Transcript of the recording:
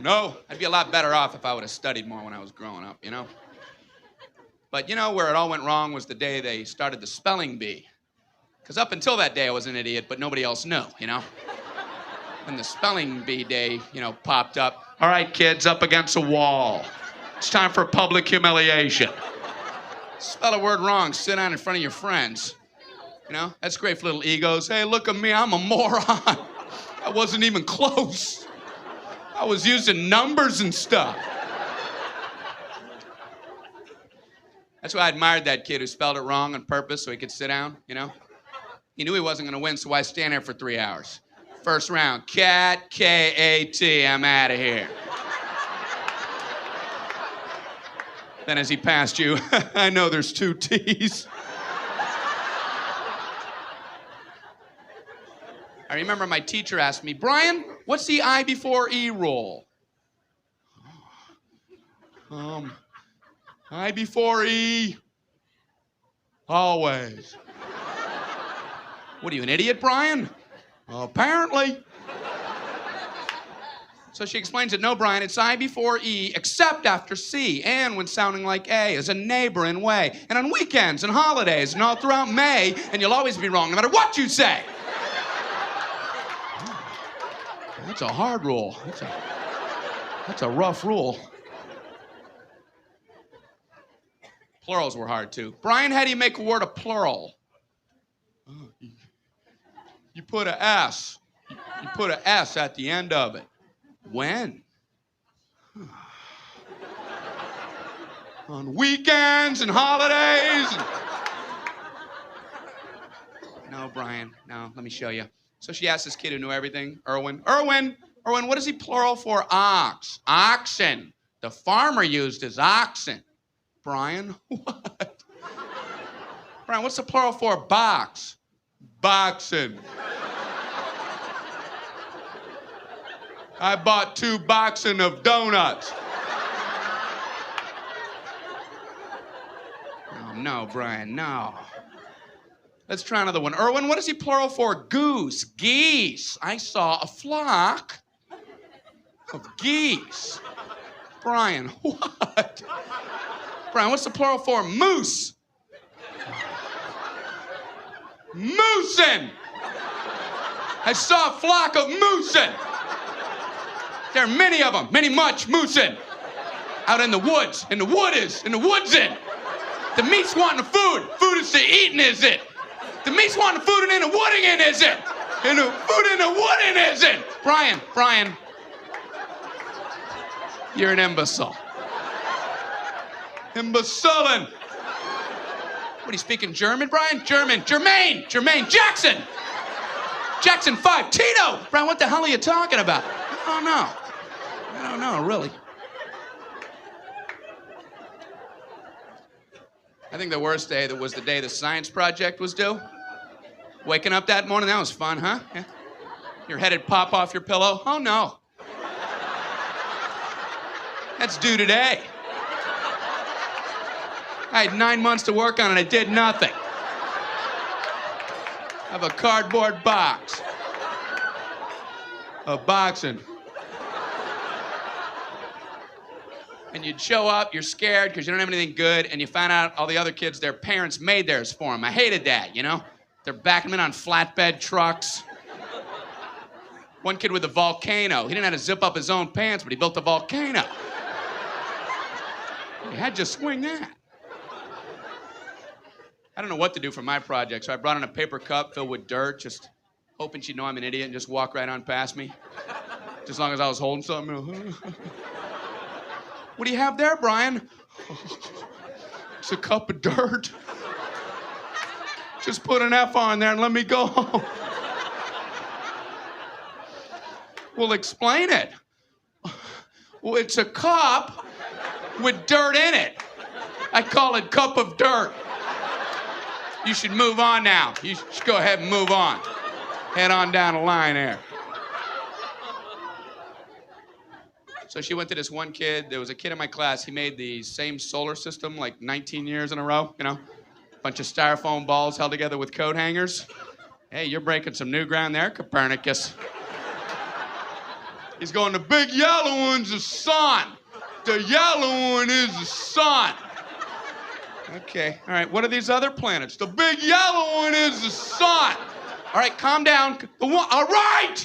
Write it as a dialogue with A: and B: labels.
A: no. I'd be a lot better off if I would have studied more when I was growing up, you know? But you know where it all went wrong was the day they started the spelling bee. Because up until that day, I was an idiot, but nobody else knew, you know? When the spelling bee day, you know, popped up, all right, kids, up against a wall. It's time for public humiliation. Spell a word wrong, sit down in front of your friends. You know, that's great for little egos. Hey, look at me, I'm a moron. I wasn't even close. I was using numbers and stuff. That's why I admired that kid who spelled it wrong on purpose so he could sit down, you know? He knew he wasn't going to win, so why stand there for 3 hours? First round, cat, K-A-T, I'm out of here. Then as he passed you, I know there's 2 T's. I remember my teacher asked me, Brian, what's the I before E rule? I before E, always. What are you, an idiot, Brian? Apparently. So she explains it, no, Brian, it's I before E, except after C, and when sounding like A, as a neighbor in way, and on weekends and holidays, and all throughout May, and you'll always be wrong, no matter what you say. That's a hard rule. That's a rough rule. Plurals were hard, too. Brian, how do you make a word a plural? You put a S. You put a S at the end of it. When? On weekends and holidays. No, Brian, no, let me show you. So she asked this kid who knew everything, Erwin, what is he plural for? Ox. Oxen. The farmer used his oxen. Brian, what? Brian, what's the plural for box? Boxen. I bought 2 boxen of donuts. Oh, no, Brian, no. Let's try another one. Erwin, what is he plural for? Goose. Geese. I saw a flock of geese. Brian, what? Brian, what's the plural for? Moose. Moosin. I saw a flock of moosin. There are many of them, much moosin. Out in the woods, in the woodsin. The meat's wanting the food. Food is to eating, is it? The meat's wanting the food and in the wooding in, is it? And the food in the wooding, is it? Brian, you're an imbecile. Imbecilin'. What, are you speaking German, Brian? Germaine, Jackson 5, Tito. Brian, what the hell are you talking about? I don't know, really. I think the worst day was the day the science project was due. Waking up that morning, that was fun, huh? Yeah. Your head'd pop off your pillow. Oh, no. That's due today. I had 9 months to work on it. I did nothing. I have a cardboard box of boxing. And you'd show up, you're scared because you don't have anything good, and you find out all the other kids, their parents made theirs for them. I hated that, you know? They're backing them in on flatbed trucks. One kid with a volcano. He didn't have to zip up his own pants, but he built a volcano. You had to swing that. I don't know what to do for my project, so I brought in a paper cup filled with dirt, just hoping she'd know I'm an idiot and just walk right on past me. Just as long as I was holding something. What do you have there, Brian? It's a cup of dirt. Just put an F on there and let me go home. Well, explain it. Well, it's a cup with dirt in it. I call it cup of dirt. You should move on now. You should go ahead and move on. Head on down the line there. So she went to this one kid. There was a kid in my class. He made the same solar system like 19 years in a row, you know? Bunch of styrofoam balls held together with coat hangers. Hey, you're breaking some new ground there, Copernicus. He's going, the big yellow one's the sun. The yellow one is the sun. Okay, all right, what are these other planets? The big yellow one is the sun. All right, calm down. All right!